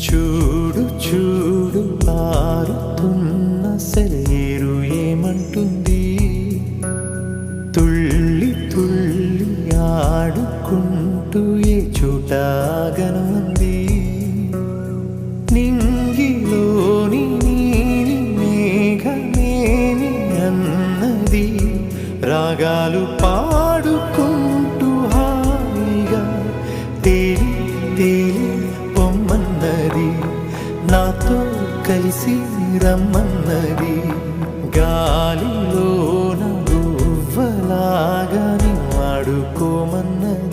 చూడు చూడు పారుతున్న సెలయేరు ఏమంటుంది, తుళ్ళి తుళ్ళి ఆడుకుంటూ ఏ చోటాగనుంది. నింగిలోని నీలి మేఘమేమి అన్నది, రాగాలు పాడుకుంటూ హాయిగా తేలి తేలి పొమ్మన్నది, నాతో కలిసి రమ్మన్నది. గాలిలోన గువ్వలాగా ఆడుకోమన్నది.